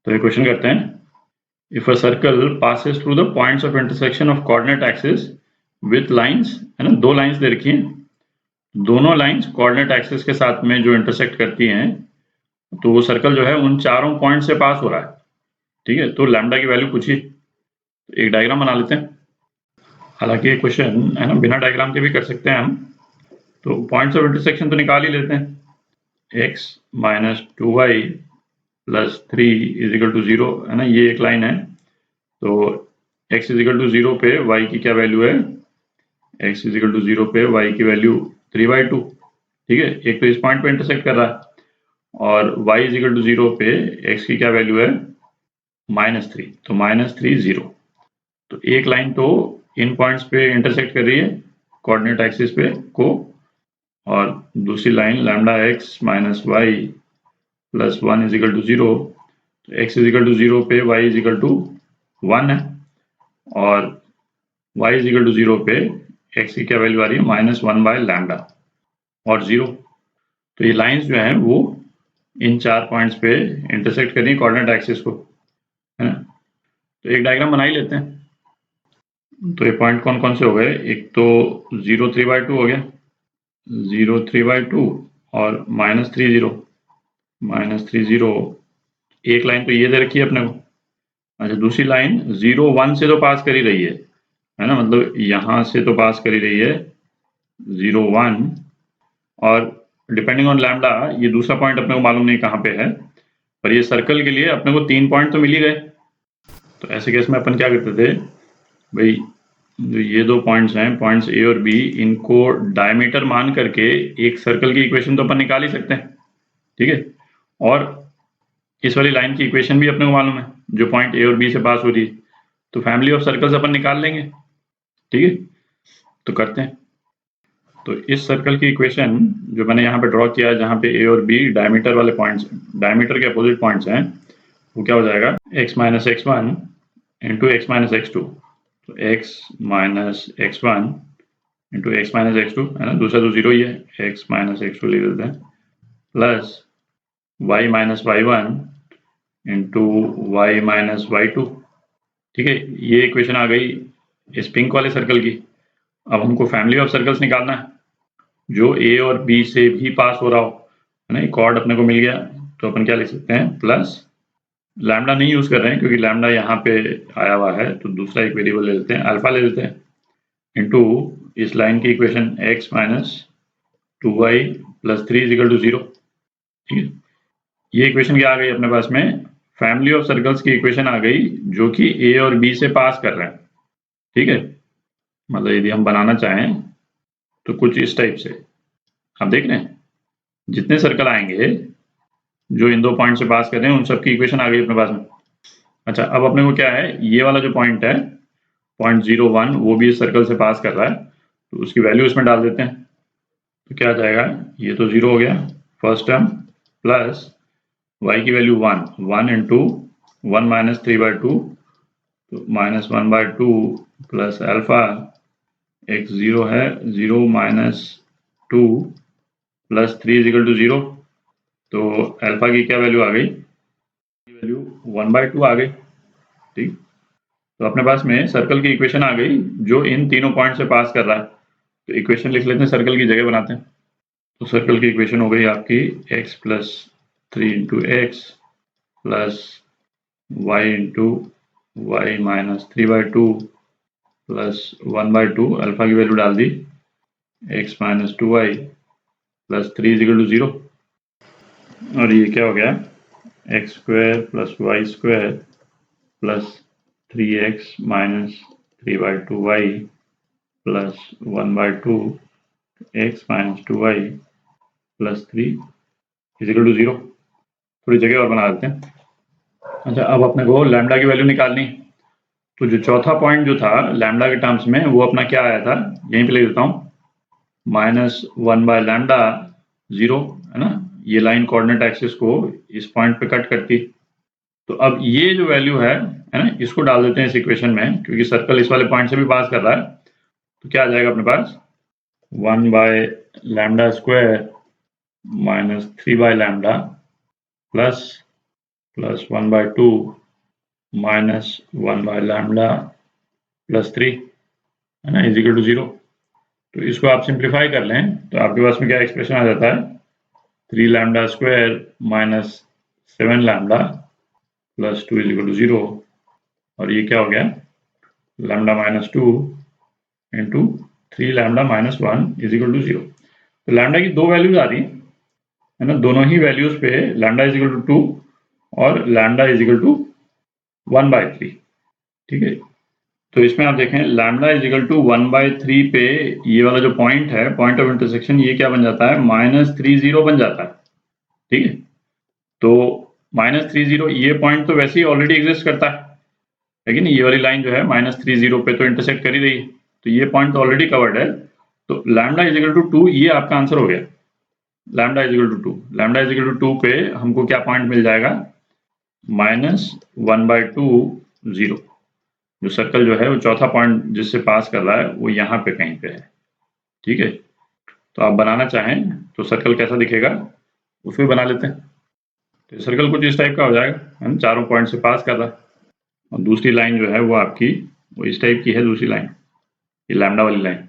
तो ये क्वेश्चन करते हैं, if a circle passes through the points of intersection of coordinate axis with lines, है ना, दो लाइंस दे रखी हैं, दोनों लाइंस कोऑर्डिनेट एक्सिस के साथ में जो इंटरसेक्ट करती हैं, तो वो सर्कल जो है उन चारों पॉइंट से पास हो रहा है। ठीक है, तो लैम्डा की वैल्यू पूछी, एक डायग्राम बना लेते हैं। हालांकि ये क्वेश्चन है ना बिना डायग्राम के भी कर सकते हैं हम, तो पॉइंट्स ऑफ इंटरसेक्शन तो निकाल ही लेते हैं। x minus 2y plus 3 is equal to 0, है ना, ये एक लाइन है। तो x इज इक्वल टू 0 पे y की क्या वैल्यू है, x इज इक्वल टू 0 पे y की वैल्यू 3/2। ठीक है, एक तो इस पॉइंट पे इंटरसेक्ट कर रहा है, और y इज इक्वल टू 0 पे x की क्या वैल्यू है, -3, तो -3 0। तो एक लाइन तो इन पॉइंट्स पे इंटरसेक्ट कर रही है कोऑर्डिनेट एक्सिस पे को, और दूसरी line lambda x minus y plus 1 is equal to 0। तो x इज इक्वल टू 0 पे y इज इक्वल टू 1 है, और y इज इक्वल टू 0 पे x की क्या वैल्यू आ रही है, -1/λ और 0। तो ये लाइंस जो हैं वो इन चार पॉइंट्स पे इंटरसेक्ट कर रही है कोऑर्डिनेट एक्सिस को, है ना। तो एक डायग्राम बना ही लेते हैं। तो ये पॉइंट कौन कौन से हो गए, एक तो 0 3/2 हो गया, 0 3/2 और -3 0, -3 0। एक लाइन तो ये दे रखी है अपने को। अच्छा, दूसरी लाइन 0 1 से तो पास कर ही रही है ना, मतलब यहाँ से तो पास कर ही रही है 0 1, और डिपेंडिंग ऑन लैम्डा ये दूसरा पॉइंट अपने को मालूम नहीं कहाँ पे है, पर ये सर्कल के लिए अपने को 3 पॉइंट तो मिल ही गए। तो ऐसे केस में अपन क्या करते थे भाई, जो ये दो पॉइंट्स हैं, पॉइंट्स ए और बी, इनको डायमीटर मान करके एक सर्कल की इक्वेशन तो अपन निकाल ही सकते हैं। ठीक है, और इस वाली लाइन की इक्वेशन भी अपने को मालूम है जो पॉइंट ए और बी से पास हो रही है, तो फैमिली ऑफ सर्कल्स अपन निकाल लेंगे। ठीक है, तो करते हैं। तो इस सर्कल की इक्वेशन जो मैंने यहाँ पे ड्रॉ किया है, जहाँ पे ए और बी डायमीटर वाले पॉइंट्स, डायमीटर के अपोजिट पॉइंट्स हैं, वो क्या हो जाएगा, x minus x1 into x minus x2। तो x minus x1 into x minus x2, है ना, दूसरा तो 0 ही है, x माइनस x2 लिख देते हैं, plus y minus y1 into y minus y2। ठीक है, ये इक्वेशन आ गई इस पिंक वाले सर्कल की। अब हमको फैमिली ऑफ सर्कल्स निकालना है जो ए और बी से भी पास हो रहा हो, है ना। एक कॉर्ड अपने को मिल गया, तो अपन क्या लिख सकते हैं, प्लस लैम्डा नहीं यूज कर रहे हैं क्योंकि लैम्डा यहाँ पे आया हुआ है, तो दूसरा एक वेरिएबल ले लेते हैं, अल्फा ले लेते हैं, इंटू इस लाइन की equation x minus 2y plus 3 is equal to 0। ठीक है, ये इक्वेशन क्या आ गई अपने पास में, फैमिली ऑफ सर्कल्स की इक्वेशन आ गई जो कि ए और बी से पास कर रहे हैं। ठीक है, मतलब यदि हम बनाना चाहें तो कुछ इस टाइप से, आप देख रहे हैं जितने सर्कल आएंगे जो इन दो पॉइंट से पास कर रहे हैं उन सबकी इक्वेशन आ गई अपने पास में। अच्छा, अब अपने को क्या है, ये वाला जो पॉइंट है, पॉइंट 0 1, वो भी इस सर्कल से पास कर रहा है, तो उसकी वैल्यू इसमें डाल देते हैं। तो क्या आ जाएगा, ये तो 0 हो गया फर्स्ट टर्म, प्लस y की वैल्यू 1 इंटू 1 माइनस 3/2, तो माइनस 1/2 प्लस अल्फा, x 0 है, 0 minus 2 plus 3 is equal to 0। तो अल्फा की क्या वैल्यू आ गई, वैल्यू 1/2 आ गई। ठीक, तो अपने पास में सर्कल की इक्वेशन आ गई जो इन तीनों पॉइंट से पास कर रहा है। तो इक्वेशन लिख लेते हैं, सर्कल की जगह बनाते हैं। तो सर्कल की इक्वेशन हो गई आपकी x plus 3 into x plus y into y minus 3/2 plus 1/2, alpha की वैल्यू डाल दी x minus 2y plus 3 is equal to 0। और ये क्या हो गया, x square plus y square plus 3x minus 3/2y plus 1/2 x minus 2y plus 3 is equal to 0। थोड़ी जगह और बना देते हैं। अच्छा, अब अपने को लैम्डा की वैल्यू निकालनी, तो जो चौथा पॉइंट जो था लैम्डा के टर्म्स में, वो अपना क्या आया था, यहीं पे लिख देता हूँ, -1/λ 0, है ना। ये लाइन कोऑर्डिनेट एक्सिस को इस पॉइंट पे कट करती। तो अब ये जो वैल्यू है ना, इसको डाल देते हैं इस इक्वेशन में, क्योंकि सर्कल इस वाले पॉइंट से भी पास कर रहा है। तो क्या आ जाएगा अपने पास, 1/λ² minus 3/λ plus plus 1/2 minus 1/λ plus 3 है ना, इज इक्वल टू 0। तो इसको आप सिंप्लीफाई कर लें तो आपके पास में क्या एक्सप्रेशन आ जाता है, 3λ² minus 7λ plus 2 is equal to 0। और ये क्या हो गया, λ minus 2 into 3λ minus 1 is equal to 0। तो लैम्डा की दो वैल्यूज आ रही है ना, दोनों ही वैल्यूज पे लैम्डा इज इक्वल टू 2 और लैम्डा इज इक्वल टू 1/3। ठीक है, तो इसमें आप देखें लैम्डा इज इक्वल टू 1/3 पे ये वाला जो पॉइंट है, पॉइंट ऑफ इंटरसेक्शन, ये क्या बन जाता है, -30 बन जाता है। ठीक है, तो -30 ये पॉइंट तो वैसे ही ऑलरेडी एग्जिस्ट करता है, लेकिन ये वाली लाइन जो है -30 पे तो इंटरसेक्ट कर ही रही है, तो ये पॉइंट ऑलरेडी कवर्ड है। तो लैम्डा इज इक्वल टू 2 ये आपका आंसर हो गया, lambda is equal to 2। Lambda is equal to 2 पे हमको क्या पॉइंट मिल जाएगा, -1/2 0। जो सर्कल जो है वो चौथा पॉइंट जिससे पास कर रहा है वो यहाँ पे कहीं पे है। ठीक है, तो आप बनाना चाहें तो सर्कल कैसा दिखेगा उसको बना लेते हैं। तो सर्कल कुछ इस टाइप का हो जाएगा, है ना, चारों पॉइंट से पास कर रहा है, और दूसरी लाइन जो है वो आपकी वो इस टाइप की है, दूसरी लाइन ये लैम्डा वाली लाइन।